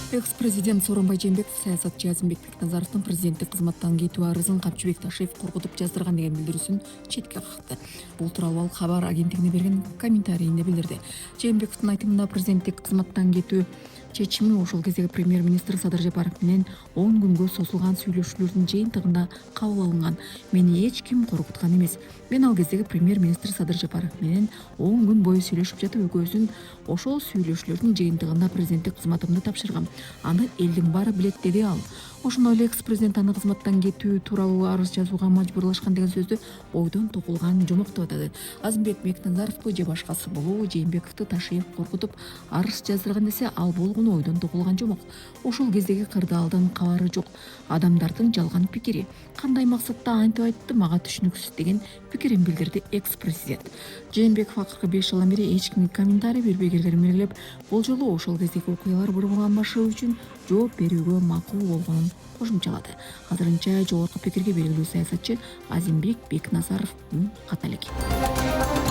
Экс-президент Сооронбай Жээнбеков саясатчы Азимбек Бекназаровдун президенттик кызматтан кетүү арызын Камчыбек Ташиев коркутуп жаздырган деген билдирүүсүн четке какты. Бул тууралуу ал Хабар агенттигине берген комментарийинде билдирди. Жээнбековдун айтымында президенттик кызматтан кетүү чечими ошол кездеги премьер-министр Садыр Жапаров менен 10 күнгө созулган сүйлөшүүлөрдүн жыйынтыгында кабыл алынган. Мени эч ким коркуткан эмес. Мен ал кездеги премьер-министр Садыр Жапаров менен 10 күн бою сүйлөшүп жатып экөөбүздүн ошол сүйлөшүүлөрдүн жыйынтыгында президенттик кызматымды тапшыргам. Аны элдин баары билет, деди ал. Ошондой эле экс-президент аны кызматтан кетүү тууралуу арыз жазууга мажбурлашкан деген сөздү ойдон тогулган жомок деп атады. Азимбек Бекназаровду же башкасы болобу Жээнбековду Ташиев коркутуп арыз жаздырган десе, ал болгону ойдон тогулган жомок. Ошол кездеги кырдаалдан кабары жок. Адамдардын жалган пикири. Кандай максатта антип айтты, мага түшүнүксүз деген пикирин билдирди экс-президент. Жээнбеков акыркы 5 жылдан бери эч кимге комментарий бербей келгенин белгилеп, бул жолу ошол кездеги окуялар бурмаланбашы үчүн жооп берүүгө макул болгонун кошумчалады. Азырынча жогорку пикирге белгилүү саясатчы Азимбек Бекназаров ката элек.